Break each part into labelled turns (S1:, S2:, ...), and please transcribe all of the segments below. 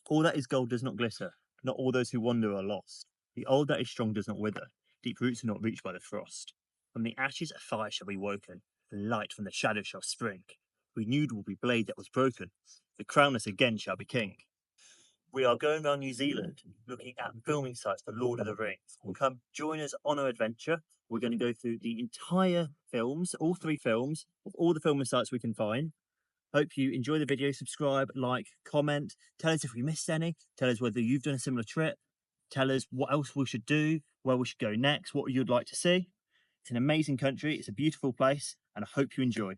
S1: All that is gold does not glitter, not all those who wander are lost. The old that is strong does not wither, deep roots are not reached by the frost. From the ashes a fire shall be woken, the light from the shadow shall spring. Renewed will be blade that was broken, the crownless again shall be king. We are going around New Zealand looking at filming sites for Lord of the Rings. Come join us on our adventure. We're going to go through the entire films, all 3 films, of all the filming sites we can find. Hope you enjoy the video, subscribe, like, comment, tell us if we missed any, tell us whether you've done a similar trip, tell us what else we should do, where we should go next, what you'd like to see. It's an amazing country, it's a beautiful place, and I hope you enjoy.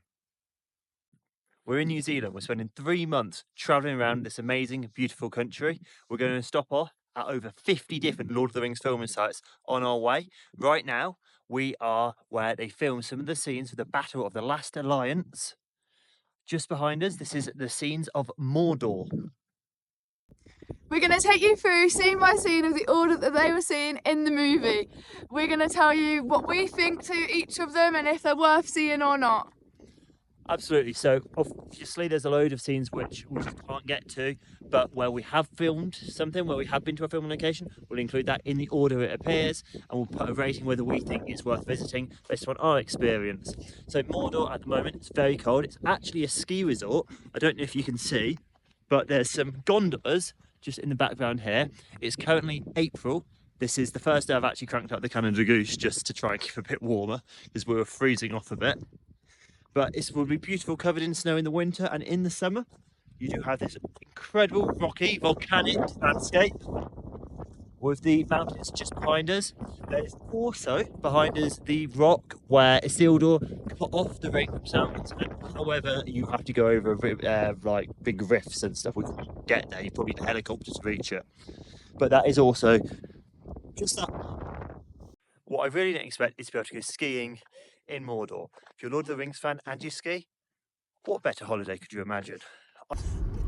S1: We're in New Zealand. We're spending 3 months travelling around this amazing, beautiful country. We're going to stop off at over 50 different Lord of the Rings filming sites on our way. Right now, we are where they filmed some of the scenes for the Battle of the Last Alliance. Just behind us, this is the scenes of Mordor.
S2: We're going to take you through scene by scene of the order that they were seen in the movie. We're going to tell you what we think to each of them and if they're worth seeing or not.
S1: Absolutely. So obviously there's a load of scenes which we just can't get to, but where we have filmed something, where we have been to a filming location, we'll include that in the order it appears, and we'll put a rating whether we think it's worth visiting based on our experience. So Mordor at the moment, it's very cold. It's actually a ski resort. I don't know if you can see, but there's some gondolas just in the background here. It's currently April. This is the first day I've actually cranked up the Canada Goose just to try and keep a bit warmer because we were freezing off a bit. But it will be beautiful, covered in snow in the winter, and in the summer you do have this incredible rocky volcanic landscape with the mountains just behind us. There's also behind us the rock where Isildur cut off the ring from Sauron's. However, you have to go over like big rifts and stuff. We couldn't get there. You probably need a helicopter to reach it. But that is also just that. What I really didn't expect is to be able to go skiing in Mordor. If you're a Lord of the Rings fan and you ski, what better holiday could you imagine?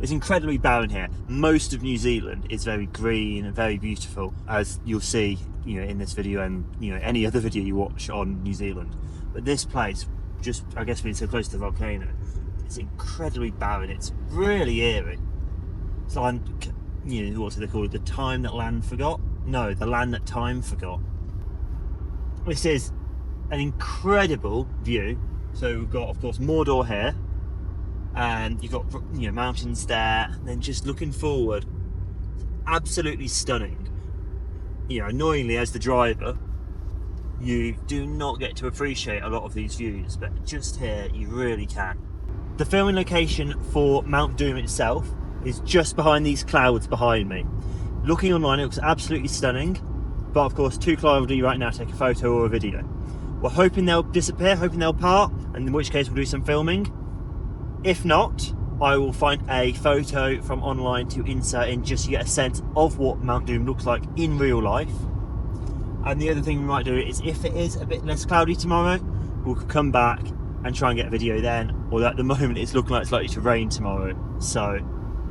S1: It's incredibly barren here. Most of New Zealand is very green and very beautiful, as you'll see, in this video and any other video you watch on New Zealand. But this place, just I guess being so close to the volcano, it's incredibly barren. It's really eerie. It's like, what do they call it? The time that land forgot? No, the land that time forgot. This is an incredible view. So we've got, of course, Mordor here, and you've got mountains there. And then just looking forward, absolutely stunning. Annoyingly, as the driver, you do not get to appreciate a lot of these views, but just here you really can. The filming location for Mount Doom itself is just behind these clouds behind me. Looking online, it looks absolutely stunning, but of course too cloudy right now to take a photo or a video. We're hoping they'll disappear, hoping they'll part, and in which case we'll do some filming. If not, I will find a photo from online to insert in just to get a sense of what Mount Doom looks like in real life. And the other thing we might do is, if it is a bit less cloudy tomorrow, we'll come back and try and get a video then. Although at the moment it's looking like it's likely to rain tomorrow, so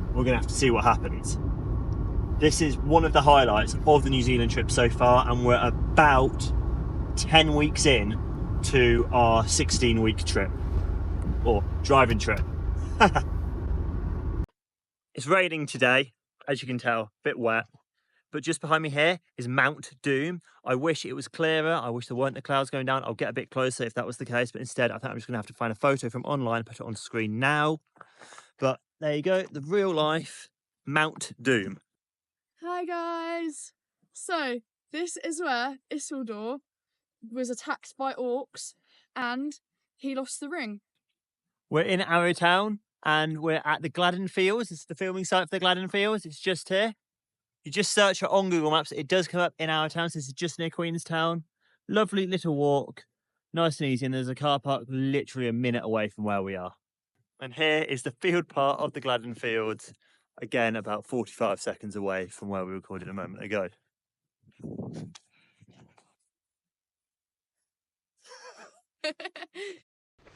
S1: we're going to have to see what happens. This is one of the highlights of the New Zealand trip so far, and we're about 10 weeks in to our 16-week trip, or driving trip. It's raining today, as you can tell, a bit wet, but just behind me here is Mount Doom. I wish it was clearer. I wish there weren't the clouds going down. I'll get a bit closer if that was the case, but instead I think I'm just going to have to find a photo from online, put it on screen now. But there you go, the real life Mount Doom.
S2: Hi guys! So, this is where Isildur was attacked by orcs and he lost the ring.
S1: We're in Arrowtown and we're at the Gladden Fields. This is the filming site for the Gladden Fields. It's just here. You just search it on Google Maps. It does come up in Arrowtown. So this is just near Queenstown. Lovely little walk. Nice and easy. And there's a car park literally a minute away from where we are. And here is the field part of the Gladden Fields. Again, about 45 seconds away from where we recorded a moment ago.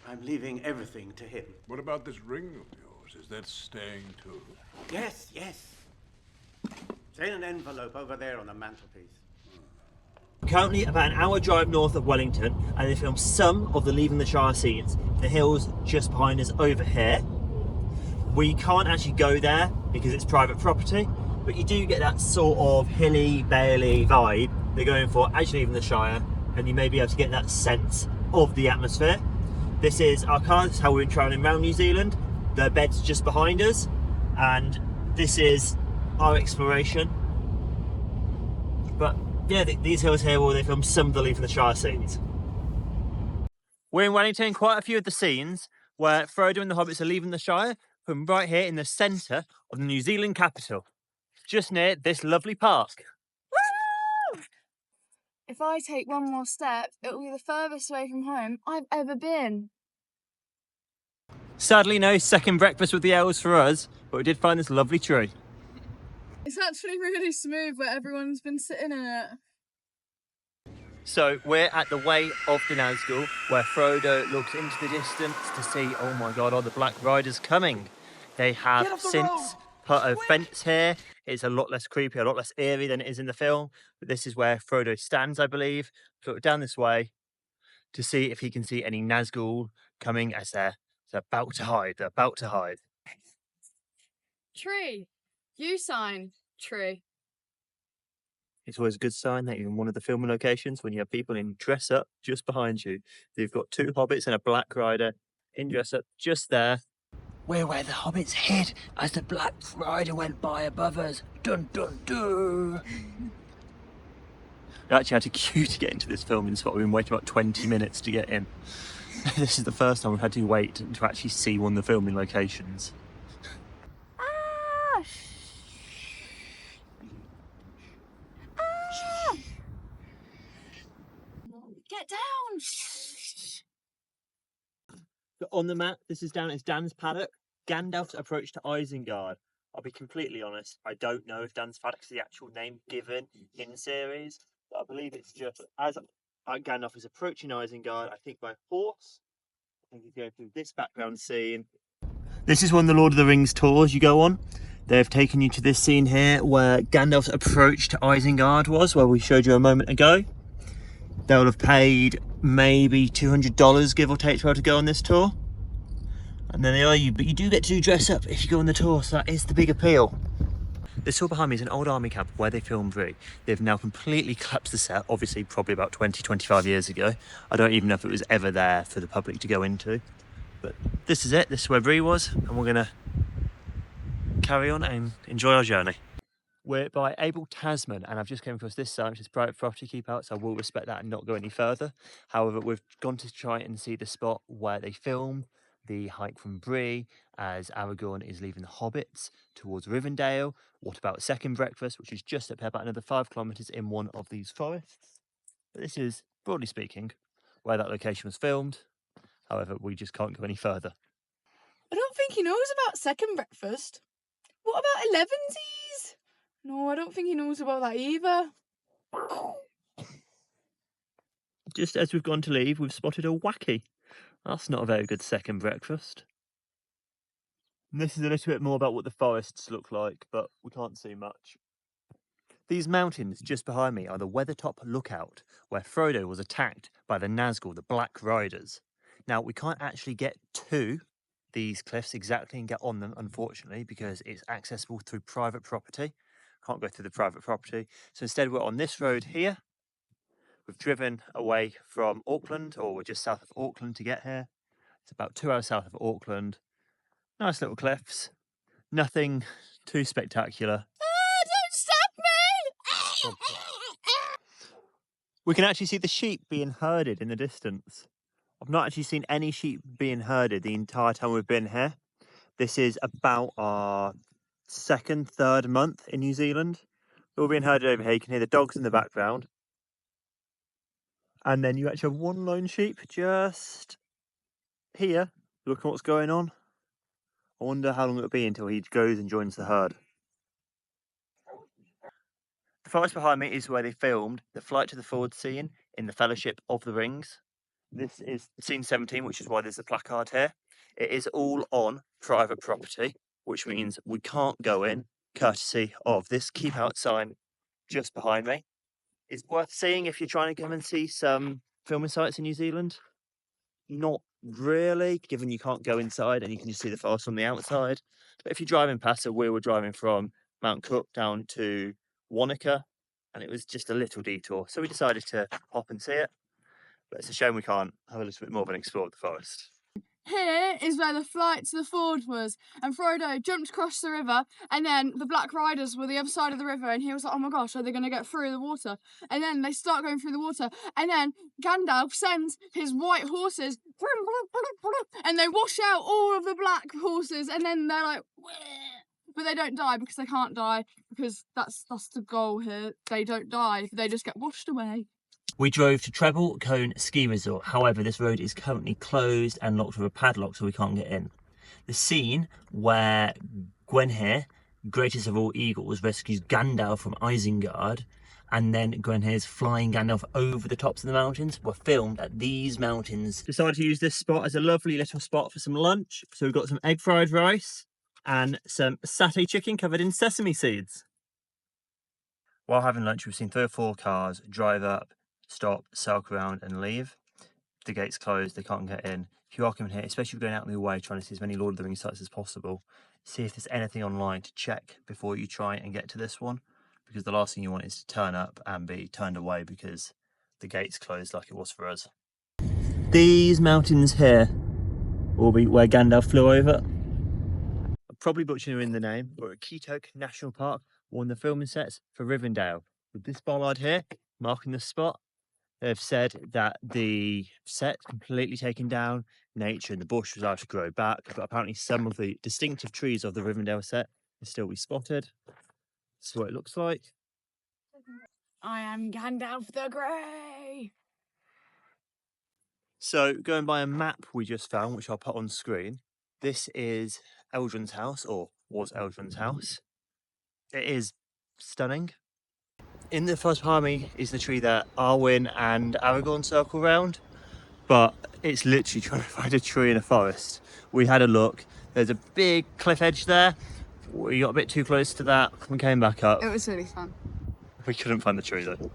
S3: I'm leaving everything to him.
S4: What about this ring of yours? Is that staying too?
S3: Yes, yes. It's in an envelope over there on the mantelpiece.
S1: Currently about an hour drive north of Wellington, and they filmed some of the Leaving the Shire scenes. The hills just behind us over here. We can't actually go there because it's private property, but you do get that sort of hilly, Bailey vibe they're going for as you leave the Shire, and you may be able to get that sense of the atmosphere. This is our car, this is how we're travelling around New Zealand. The bed's just behind us, and this is our exploration. But yeah, these hills here where they filmed some of the Leave the Shire scenes. We're in Wellington, quite a few of the scenes where Frodo and the hobbits are leaving the Shire from right here in the centre of the New Zealand capital, just near this lovely park.
S2: Woo! If I take one more step, it'll be the furthest away from home I've ever been.
S1: Sadly, no second breakfast with the elves for us, but we did find this lovely tree.
S2: It's actually really smooth where everyone's been sitting in it.
S1: So we're at the Way of the Nazgul, where Frodo looks into the distance to see, oh my god, are the Black Riders coming? They have since put a fence here. It's a lot less creepy, a lot less eerie than it is in the film. But this is where Frodo stands, I believe. Look down this way to see if he can see any Nazgul coming as they're about to hide. They're about to hide.
S2: Tree. You sign. Tree.
S1: It's always a good sign that you're in one of the filming locations when you have people in dress up just behind you. You've got two hobbits and a Black Rider in dress up just there. We're where the hobbits hid as the Black Rider went by above us. Dun dun dun. We actually had to queue to get into this filming spot. We've been waiting about 20 minutes to get in. This is the first time we've had to wait to actually see one of the filming locations.
S2: Ah! Ah! Get down!
S1: But on the map, this is down as Dan's paddock. Gandalf's approach to Isengard. I'll be completely honest, I don't know if Dan's paddock is the actual name given in the series, but I believe it's just as Gandalf is approaching Isengard, I think by horse. I think he's going through this background scene. This is one of the Lord of the Rings tours you go on. They've taken you to this scene here where Gandalf's approach to Isengard was, where we showed you a moment ago. They'll have paid maybe $200, give or take, to be able to go on this tour. And then they are you, but you do get to dress up if you go on the tour, so that is the big appeal. This tour behind me is an old army camp where they filmed Bree. They've now completely collapsed the set, obviously probably about 20-25 years ago. I don't even know if it was ever there for the public to go into. But this is it, this is where Bree was, and we're gonna carry on and enjoy our journey. We're by Abel Tasman, and I've just came across this sign, which is private property, keep out, so I will respect that and not go any further. However, we've gone to try and see the spot where they filmed the hike from Bree as Aragorn is leaving the hobbits towards Rivendell. What about second breakfast, which is just up here, about another 5 kilometres in one of these forests. But this is, broadly speaking, where that location was filmed. However, we just can't go any further.
S2: I don't think he knows about second breakfast. What about 11sies? No, I don't think he knows about that either.
S1: Just as we've gone to leave, we've spotted a wacky. That's not a very good second breakfast. And this is a little bit more about what the forests look like, but we can't see much. These mountains just behind me are the Weathertop Lookout, where Frodo was attacked by the Nazgul, the Black Riders. Now, we can't actually get to these cliffs exactly and get on them, unfortunately, because it's accessible through private property. Can't go through the private property. So instead, we're on this road here. We've driven away from Auckland, or we're just south of Auckland to get here. It's about 2 hours south of Auckland. Nice little cliffs. Nothing too spectacular.
S2: Don't stop me!
S1: We can actually see the sheep being herded in the distance. I've not actually seen any sheep being herded the entire time we've been here. This is about our second, third month in New Zealand. They're all being herded over here. You can hear the dogs in the background. And then you actually have one lone sheep just here, looking at what's going on. I wonder how long it'll be until he goes and joins the herd. The forest behind me is where they filmed the Flight to the Forward scene in the Fellowship of the Rings. This is scene 17, which is why there's a placard here. It is all on private property, which means we can't go in, courtesy of this keep out sign just behind me. It's worth seeing if you're trying to come and see some filming sites in New Zealand. Not really, given you can't go inside and you can just see the forest from the outside. But if you're driving past where we were driving from, Mount Cook down to Wanaka, and it was just a little detour. So we decided to hop and see it. But it's a shame we can't have a little bit more of an explore of the forest.
S2: Here is where the flight to the ford was, and Frodo jumped across the river, and then the Black Riders were the other side of the river, and he was like, oh my gosh, are they going to get through the water? And then they start going through the water, and then Gandalf sends his white horses, and they wash out all of the black horses, and then they're like, wah. But they don't die because they can't die, because that's the goal here. They don't die, they just get washed away.
S1: We drove to Treble Cone Ski Resort. However, this road is currently closed and locked with a padlock, so we can't get in. The scene where Gwenhwyr, greatest of all eagles, rescues Gandalf from Isengard, and then Gwenhwyr's flying Gandalf over the tops of the mountains, were filmed at these mountains. Decided to use this spot as a lovely little spot for some lunch. So we've got some egg fried rice and some satay chicken covered in sesame seeds. While having lunch, we've seen 3 or 4 cars drive up, stop, circle around and leave. The gate's closed, they can't get in. If you are coming here, especially if you're going out of your way trying to see as many Lord of the Rings sites as possible, see if there's anything online to check before you try and get to this one, because the last thing you want is to turn up and be turned away because the gate's closed like it was for us. These mountains here will be where Gandalf flew over. I'm probably butchering the name, but at Keetoke National Park, one of the filming sets for Rivendell. With this bollard here marking the spot, they've said that the set completely taken down, nature and the bush was allowed to grow back, but apparently some of the distinctive trees of the Rivendell set can still be spotted. This is what it looks like.
S2: I am Gandalf the Grey.
S1: So going by a map we just found, which I'll put on screen, this is Eldrin's house, or was Eldrin's house. It is stunning. In the first army is the tree that Arwen and Aragorn circle round, but it's literally trying to find a tree in a forest. We had a look, there's a big cliff edge there, we got a bit too close to that, we came back up.
S2: It was really fun.
S1: We couldn't find the tree though.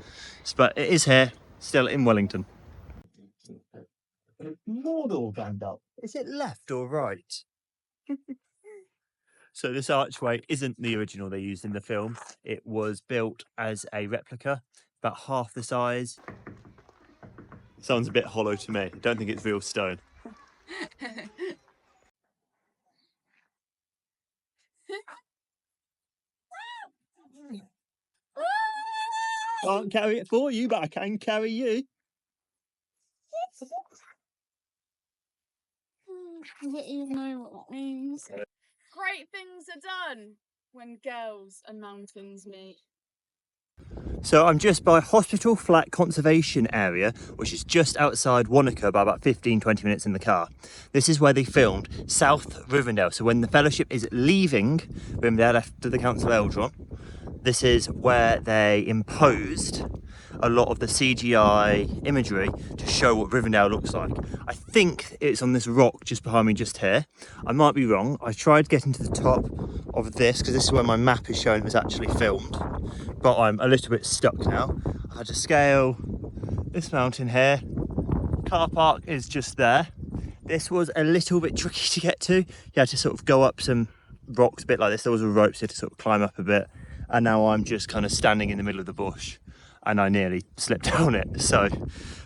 S1: But it is here, still in Wellington. Mordor Gandalf, is it left or right? So this archway isn't the original they used in the film. It was built as a replica, about half the size. Sounds a bit hollow to me. I don't think it's real stone. Can't carry it for you, but I can carry you.
S2: I don't even know what that means. Great things are done when girls and mountains meet.
S1: So I'm just by Hospital Flat Conservation Area, which is just outside Wanaka by about 15-20 minutes in the car. This is where they filmed South Rivendell. So when the Fellowship is leaving Rivendell after the Council of Eldron, this is where they imposed a lot of the CGI imagery to show what Rivendell looks like. I think it's on this rock just behind me just here. I might be wrong. I tried getting to the top of this because this is where my map is showing it was actually filmed, but I'm a little bit stuck now. I had to scale this mountain here. Car park is just there. This was a little bit tricky to get to. You had to sort of go up some rocks a bit like this. There was a rope, so you had to sort of climb up a bit. And now I'm just kind of standing in the middle of the bush and I nearly slipped down it. So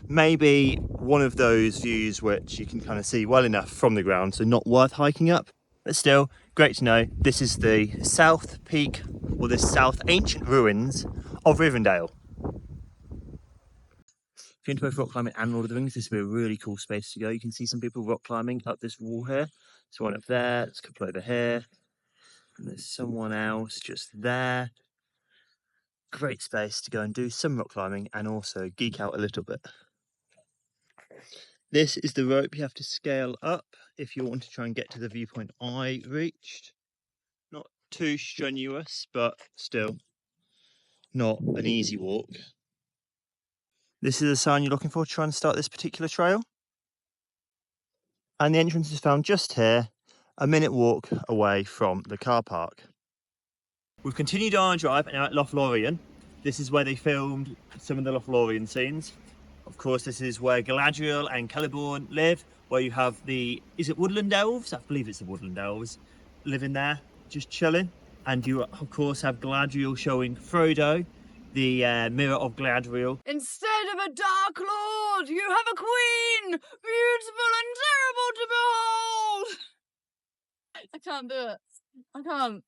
S1: maybe one of those views which you can kind of see well enough from the ground, so not worth hiking up. But still, great to know this is the south peak, or the south ancient ruins of Rivendell. If you're into both rock climbing and Lord of the Rings, this would be a really cool space to go. You can see some people rock climbing up this wall here. There's one up there, there's a couple over here, and there's someone else just there. Great space to go and do some rock climbing and also geek out a little bit. This is the rope you have to scale up if you want to try and get to the viewpoint I reached. Not too strenuous, but still not an easy walk. This is the sign you're looking for to try and start this particular trail. And the entrance is found just here, a minute walk away from the car park. We've continued our drive and now at Lothlorien. This is where they filmed some of the Lothlorien scenes. Of course, this is where Galadriel and Celeborn live, where you have the, is it woodland elves? I believe it's the woodland elves living there, just chilling. And you, of course, have Galadriel showing Frodo the mirror of Galadriel.
S2: Instead of a dark lord, you have a queen, beautiful and terrible to behold. I can't do it. I can't.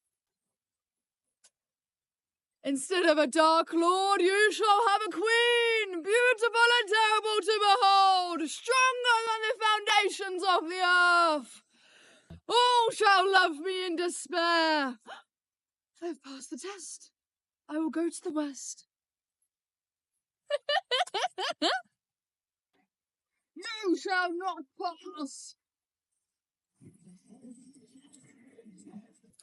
S2: Instead of a dark lord, you shall have a queen, beautiful and terrible to behold, stronger than the foundations of the earth. All shall love me in despair. I've passed the test. I will go to the west. You shall not pass.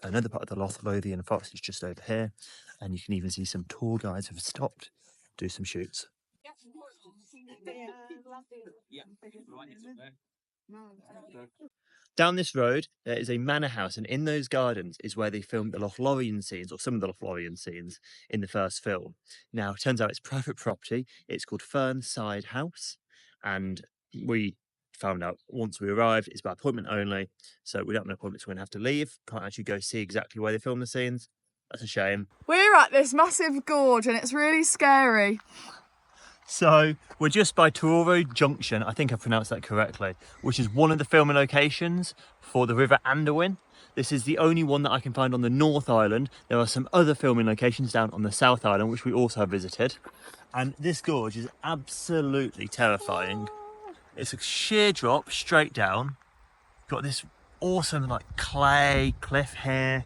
S1: Another part of the Lothlothian forest is just over here, and you can even see some tour guides who have stopped to do some shoots. Down this road, there is a manor house, and in those gardens is where they filmed the Lothlorien scenes, or some of the Lothlorien scenes, in the first film. Now, it turns out it's private property. It's called Fernside House, and we found out once we arrived it's by appointment only, so we don't have an appointment, so we're going to have to leave. Can't actually go see exactly where they filmed the scenes. That's a shame.
S2: We're at this massive gorge and it's really scary.
S1: So we're just by Truro Junction, I think I pronounced that correctly, which is one of the filming locations for the River Anduin. This is the only one that I can find on the North Island. There are some other filming locations down on the South Island, which we also have visited. And this gorge is absolutely terrifying. It's a sheer drop straight down. Got this awesome like clay cliff here.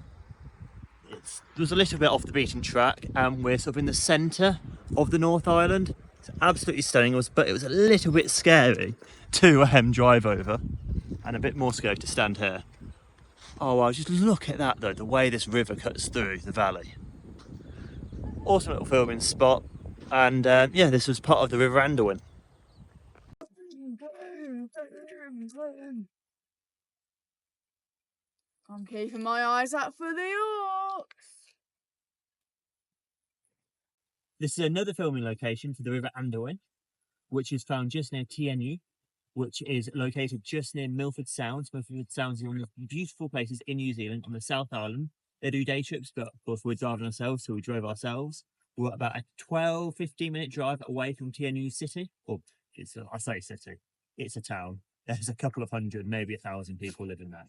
S1: It was a little bit off the beaten track, and we're sort of in the centre of the North Island. It's absolutely stunning, but it was a little bit scary to drive over, and a bit more scary to stand here. Oh wow, just look at that though, the way this river cuts through the valley. Awesome little filming spot, and yeah, this was part of the River Anduin.
S2: I'm keeping my eyes out for the orcs.
S1: This is another filming location for the River Anduin, which is found just near TNU, which is located just near Milford Sounds. Milford Sounds is one of the beautiful places in New Zealand on the South Island. They do day trips, but of course we're driving ourselves, so we drove ourselves. We're about a 12-15 minute drive away from TNU City. Or I say city, it's a town. There's a couple of hundred, maybe 1,000 people living there.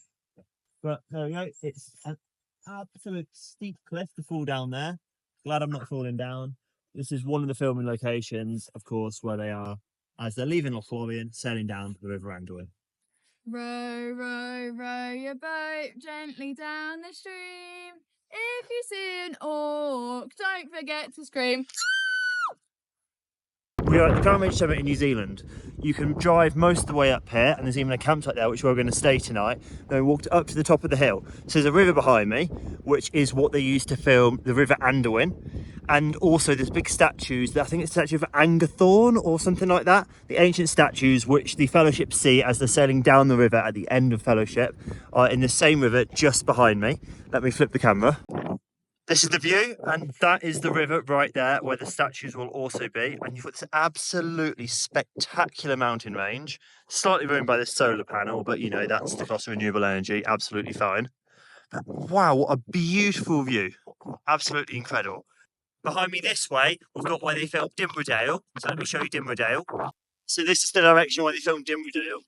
S1: But there we go, it's an absolute steep cliff to fall down there. Glad I'm not falling down. This is one of the filming locations, of course, where they are as they're leaving Lothlorien, sailing down the River Anduin.
S2: Row, row, row your boat gently down the stream. If you see an orc, don't forget to scream.
S1: We are at the Current Range Summit in New Zealand. You can drive most of the way up here, and there's even a campsite there, which we're going to stay tonight. Then we walked up to the top of the hill. So there's a river behind me, which is what they used to film the River Anduin. And also there's big statues, I think it's a statue of Angathorn or something like that. The ancient statues which the Fellowship see as they're sailing down the river at the end of Fellowship are in the same river just behind me. Let me flip the camera. This is the view, and that is the river right there where the statues will also be. And you've got this absolutely spectacular mountain range, slightly ruined by this solar panel, but you know, that's the cost of renewable energy, absolutely fine. But wow, what a beautiful view. Absolutely incredible. Behind me this way, we've got where they filmed Dimbredale. So let me show you Dimbredale. So this is the direction where they filmed Dimbredale,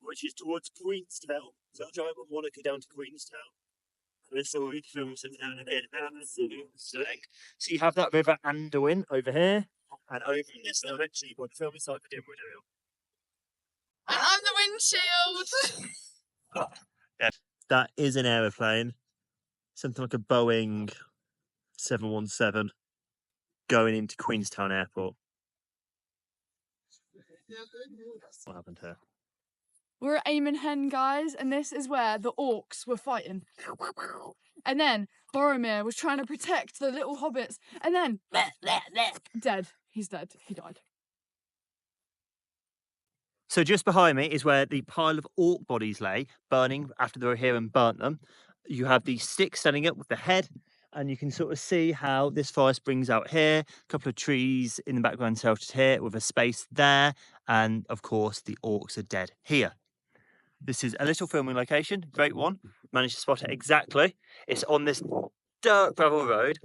S1: which is towards Queenstown. So I'll drive up Monaco down to Queenstown. And this is where we filmed something down here. So you have that River Anduin over here, and over in this direction you've got the filming site for Dimbredale.
S2: And I'm the windshield.
S1: Yeah, that is an aeroplane. Something like a Boeing 717 going into Queenstown Airport. What happened here?
S2: We're at Eamon Hen, guys, and this is where the orcs were fighting. And then Boromir was trying to protect the little hobbits, and then dead. He's dead. He died.
S1: So just behind me is where the pile of orc bodies lay, burning after they were here and burnt them. You have the stick standing up with the head, and you can sort of see how this forest brings out here. A couple of trees in the background sheltered here with a space there, and of course the orcs are dead here. This is a little filming location, great one. Managed to spot it exactly. It's on this dirt gravel road,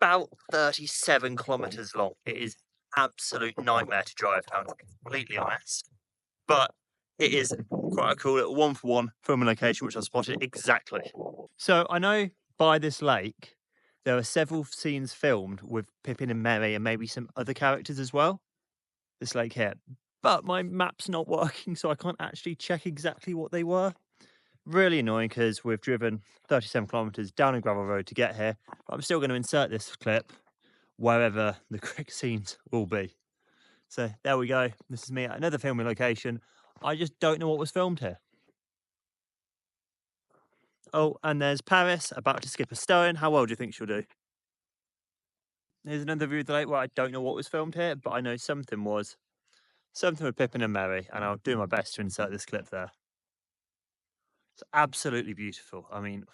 S1: about 37 kilometres long. It is absolute nightmare to drive down, to be completely honest. But it is quite a cool little one-for-one filming location, which I spotted exactly. So I know by this lake, there are several scenes filmed with Pippin and Merry and maybe some other characters as well. This lake here. But my map's not working, so I can't actually check exactly what they were. Really annoying because we've driven 37 kilometres down a gravel road to get here. But I'm still going to insert this clip wherever the correct scenes will be. So there we go. This is me at another filming location. I just don't know what was filmed here. Oh, and there's Paris about to skip a stone. How well do you think she'll do? Here's another view of the lake where I don't know what was filmed here, but I know something was. Something with Pippin and Merry, and I'll do my best to insert this clip there. It's absolutely beautiful. I mean,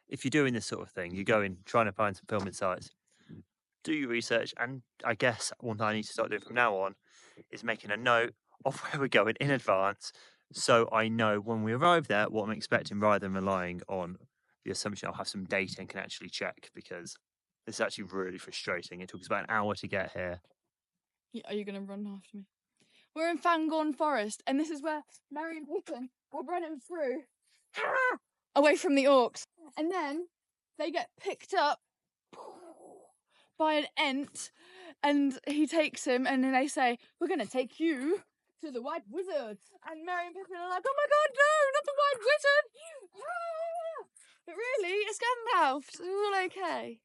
S1: if you're doing this sort of thing, you go in trying to find some filming sites, do your research, and I guess one thing I need to start doing from now on is making a note of where we're going in advance, so I know when we arrive there what I'm expecting rather than relying on the assumption I'll have some data and can actually check, because it's actually really frustrating. It took us about an hour to get here.
S2: Are you going to run after me? We're in Fangorn Forest, and this is where Merry and Pippin were running through away from the orcs. And then they get picked up by an Ent, and he takes him, and then they say, "We're going to take you to the White Wizard." And Merry and Pippin are like, "Oh my god, no, not the White Wizard!" But really, it's Gandalf, so it's all okay.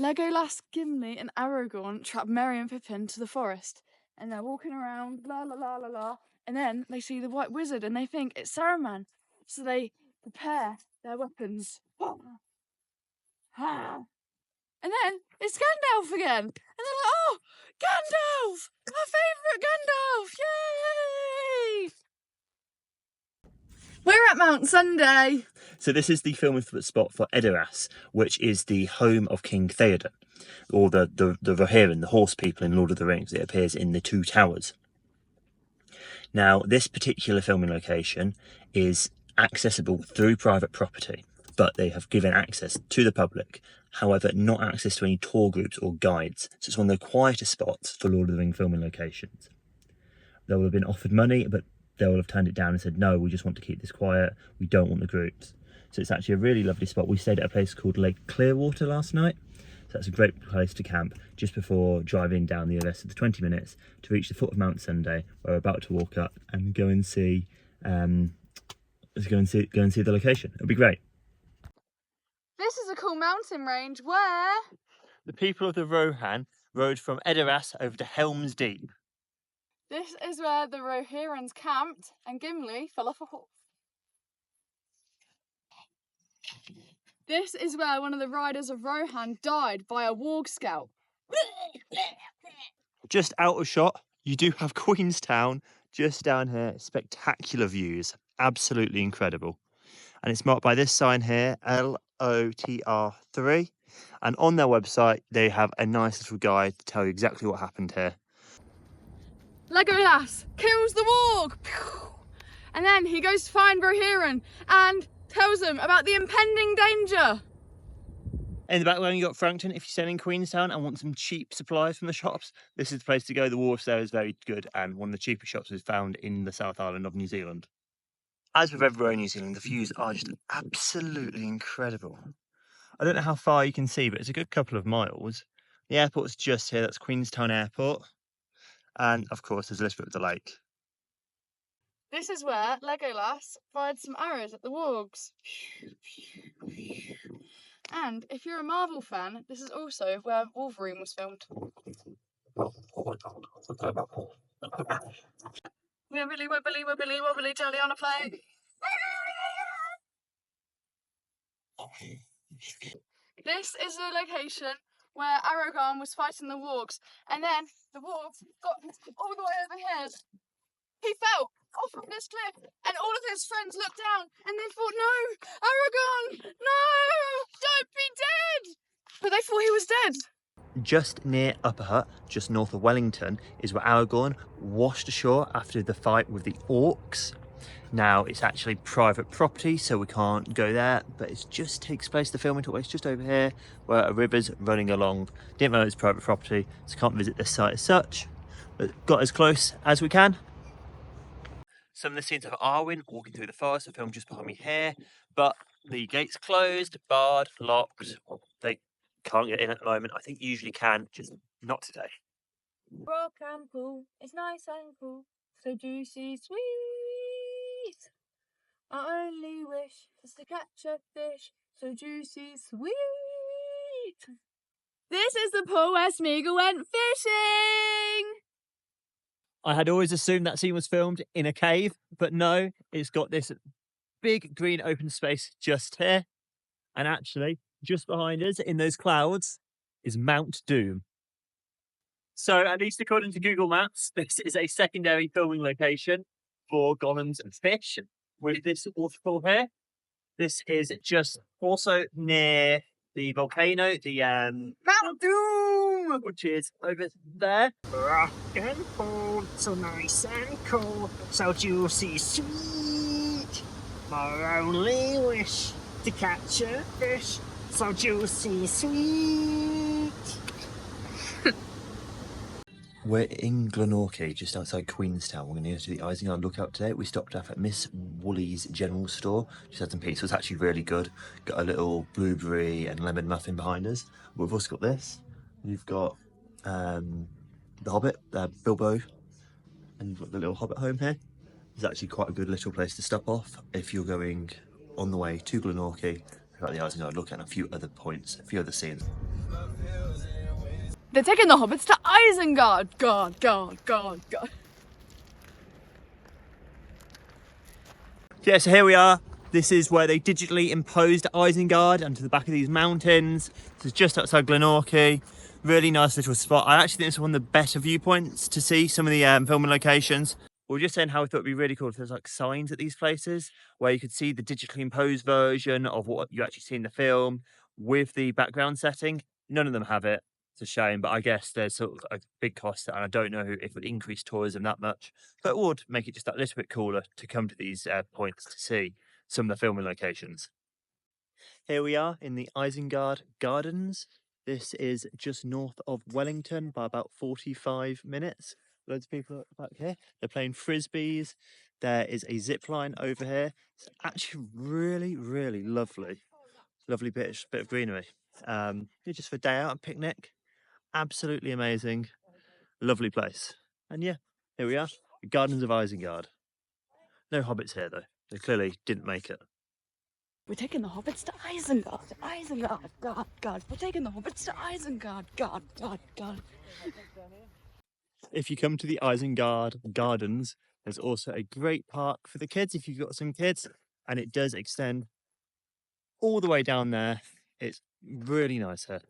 S2: Legolas, Gimli, and Aragorn trap Merry and Pippin to the forest, and they're walking around, la la la la la, and then they see the White Wizard, and they think it's Saruman, so they prepare their weapons. And then it's Gandalf again, and they're like, "Oh, Gandalf! Our favourite Gandalf! Yay!" We're at Mount Sunday.
S1: So this is the filming spot for Edoras, which is the home of King Theoden, or the Rohirrim, the horse people in Lord of the Rings. It appears in the Two Towers. Now, this particular filming location is accessible through private property, but they have given access to the public. However, not access to any tour groups or guides. So it's one of the quieter spots for Lord of the Rings filming locations. They will have been offered money, but they will have turned it down and said, "No, we just want to keep this quiet. We don't want the groups." So it's actually a really lovely spot. We stayed at a place called Lake Clearwater last night. So that's a great place to camp just before driving down the rest of the 20 minutes to reach the foot of Mount Sunday, where we're about to walk up and go and see the location. It'll be great.
S2: This is a cool mountain range where
S1: The people of the Rohan rode from Edoras over to Helm's Deep.
S2: this is where the Rohirrims camped, and Gimli fell off a horse. This is where one of the riders of Rohan died by a warg scout.
S1: Just out of shot, you do have Queenstown just down here. Spectacular views, absolutely incredible. And it's marked by this sign here, LOTR 3. And on their website, they have a nice little guide to tell you exactly what happened here.
S2: Legolas kills the warg, and then he goes to find Rohirrim and tells them about the impending danger.
S1: In the background, you got Frankton. If you're staying in Queenstown and want some cheap supplies from the shops, this is the place to go. The wharf there is very good, and one of the cheapest shops is found in the South Island of New Zealand. As with everywhere in New Zealand, the views are just absolutely incredible. I don't know how far you can see, but it's a good couple of miles. The airport's just here. That's Queenstown Airport. And, of course, there's a little bit of the lake.
S2: This is where Legolas fired some arrows at the wargs. And if you're a Marvel fan, this is also where Wolverine was filmed. Wibbly, wibbly, wibbly, wobbly, jelly on a plate. This is the location where Aragorn was fighting the wargs, and then the wargs got all the way over here. He fell off of this cliff, and all of his friends looked down, and they thought, "No, Aragorn, no, don't be dead!" But they thought he was dead.
S1: Just near Upper Hutt, just north of Wellington, is where Aragorn washed ashore after the fight with the orcs. Now it's actually private property, so we can't go there, but it just takes place, the filming took place just over here where a river's running along. Didn't know it's private property, so can't visit this site as such, but got as close as we can. Some of the scenes of Arwen walking through the forest are filmed just behind me here, but the gate's closed, barred, locked. They can't get in at the moment. I think you usually can, just not today.
S5: Rock and pool, it's nice and cool, so juicy, sweet. I only wish was to catch a fish, so juicy, sweet.
S2: This is the pool where Smeagol went fishing!
S1: I had always assumed that scene was filmed in a cave, but no, it's got this big green open space just here. And actually, just behind us in those clouds is Mount Doom. So, at least according to Google Maps, this is a secondary filming location for Gollum's fish with this waterfall here. This is just also near the volcano, the Mount Doom, which is over there.
S6: Rock and cold, so nice and cold, so juicy sweet. My only wish to catch a fish, so juicy sweet.
S1: We're in Glenorchy, just outside Queenstown. We're going to go to the Isengard lookout today. We stopped off at Miss Woolley's general store. Just had some pizza. It's actually really good. Got a little blueberry and lemon muffin behind us. We've also got this. You've got the Hobbit, Bilbo, and you've got the little Hobbit home here. It's actually quite a good little place to stop off if you're going on the way to Glenorchy. We've got the Isengard look at a few other points, a few other scenes.
S2: They're taking the hobbits to Isengard! God.
S1: Yeah, so here we are. This is where they digitally imposed Isengard onto the back of these mountains. This is just outside Glenorchy. Really nice little spot. I actually think it's one of the better viewpoints to see some of the filming locations. We were just saying how we thought it'd be really cool if there's like signs at these places where you could see the digitally imposed version of what you actually see in the film with the background setting. None of them have it. It's a shame, but I guess there's sort of a big cost, and I don't know if it would increase tourism that much, but it would make it just that little bit cooler to come to these points to see some of the filming locations. Here we are in the Isengard Gardens. This is just north of Wellington by about 45 minutes. Loads of people back here. They're playing frisbees. There is a zip line over here. It's actually really, really lovely. Lovely bit of greenery. Just for a day out and picnic. Absolutely amazing. Lovely place. And yeah, here we are. The Gardens of Isengard. No hobbits here though. They clearly didn't make it.
S2: We're taking the hobbits to Isengard! God. We're taking the hobbits to Isengard! God.
S1: If you come to the Isengard Gardens, there's also a great park for the kids if you've got some kids, and it does extend all the way down there. It's really nice here.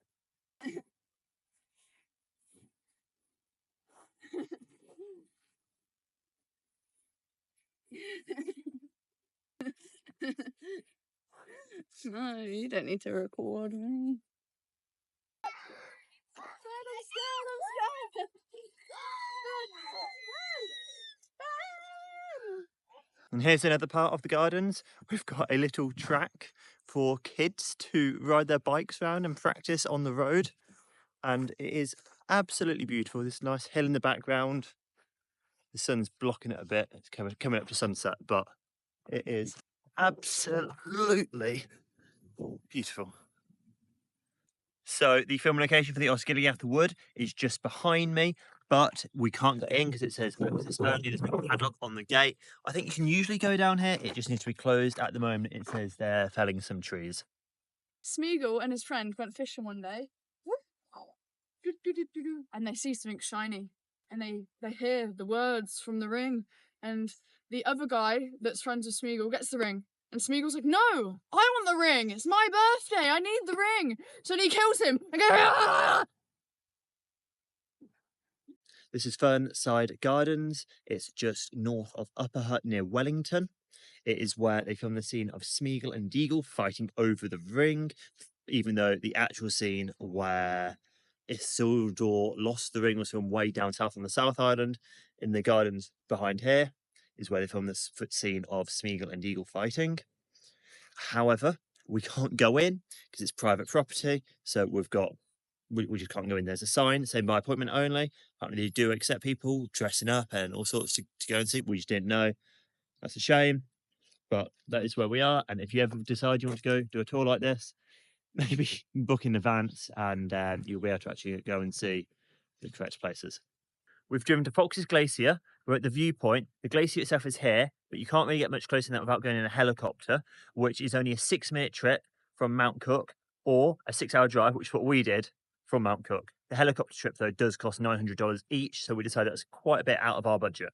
S2: No, you don't need to record me.
S1: And here's another part of the gardens. We've got a little track for kids to ride their bikes around and practice on the road. And it is absolutely beautiful. This nice hill in the background. The sun's blocking it a bit. It's coming up to sunset, but it is absolutely beautiful. So the film location for the Osgiliath Wood is just behind me, but we can't get in because it says it's only there's no padlock on the gate. I think you can usually go down here. It just needs to be closed at the moment. It says they're felling some trees.
S2: Smeagol and his friend went fishing one day. And they see something shiny. And they hear the words from the ring. And the other guy that's friends with Smeagol gets the ring. And Smeagol's like, no, I want the ring. It's my birthday. I need the ring. So then he kills him. And goes, ah!
S1: This is Fernside Gardens. It's just north of Upper Hutt near Wellington. It is where they filmed the scene of Smeagol and Deagle fighting over the ring, even though the actual scene where Isildur lost the ring was filmed way down south on the South Island in the gardens behind here. is where they filmed this scene of Smeagol and Eagle fighting. However, we can't go in because it's private property, so we just can't go in. There's a sign saying by appointment only. Apparently they do accept people dressing up and all sorts to go and see. We just didn't know. That's a shame, but that is where we are. And if you ever decide you want to go do a tour like this, maybe book in advance and you'll be able to actually go and see the correct places. We've driven to Fox's Glacier. We're at the viewpoint. The glacier itself is here, but you can't really get much closer than that without going in a helicopter, which is only a 6-minute trip from Mount Cook, or a 6-hour drive, which is what we did from Mount Cook. The helicopter trip, though, does cost $900 each, so we decided that's quite a bit out of our budget.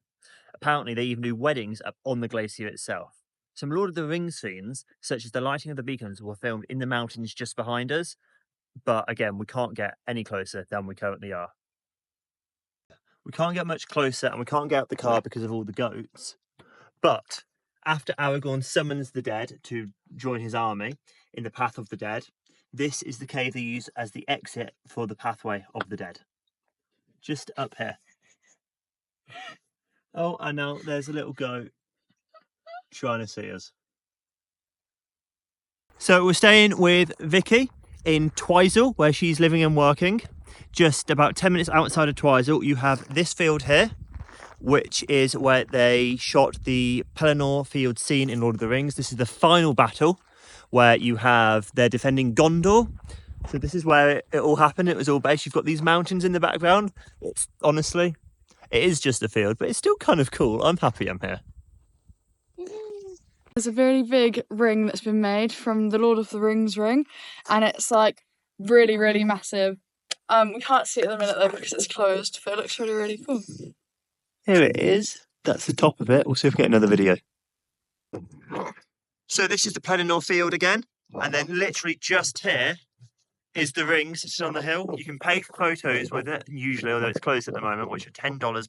S1: Apparently, they even do weddings up on the glacier itself. Some Lord of the Rings scenes, such as the lighting of the beacons, were filmed in the mountains just behind us, but again, we can't get any closer than we currently are. We can't get much closer and we can't get out the car because of all the goats. But after Aragorn summons the dead to join his army in the Path of the Dead, this is the cave they use as the exit for the Pathway of the Dead. Just up here. Oh, and now there's a little goat trying to see us. So we're staying with Vicky in Twisel, where she's living and working. Just about 10 minutes outside of Twisel, you have this field here, which is where they shot the Pelennor field scene in Lord of the Rings. This is the final battle where they're defending Gondor. So this is where it all happened. It was all based. You've got these mountains in the background. Honestly, it is just a field, but it's still kind of cool. I'm happy I'm here.
S2: There's a really big ring that's been made from the Lord of the Rings ring, and it's like really, really massive. We can't see it at the minute though because it's closed, but it looks really, really cool.
S1: Here it is. That's the top of it. We'll see if we get another video. So this is the Pelennor field again, and then literally just here is the ring sitting on the hill. You can pay for photos with it, usually, although it's closed at the moment, which are $10.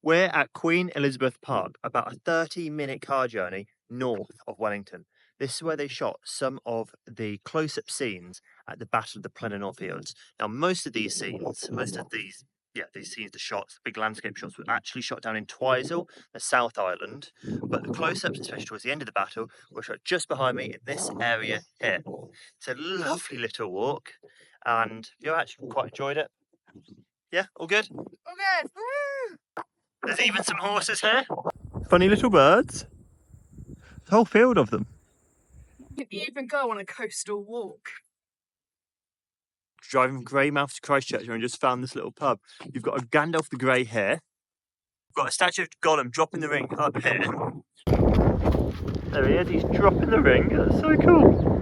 S1: We're at Queen Elizabeth Park, about a 30-minute car journey north of Wellington. This is where they shot some of the close-up scenes at the Battle of the Pelennor Fields. Now, most of these scenes, the shots, big landscape shots, were actually shot down in Twisel, the South Island, but the close-ups, especially towards the end of the battle, were shot just behind me in this area here. It's a lovely little walk, and you actually quite enjoyed it. Yeah, all good?
S2: All good. Woo!
S1: There's even some horses here. Funny little birds. A whole field of them.
S2: You can even go on a coastal walk.
S1: Driving from Greymouth to Christchurch and just found this little pub. You've got a Gandalf the Grey here. You've got a statue of Gollum dropping the ring up here. There he is, he's dropping the ring. That's so cool.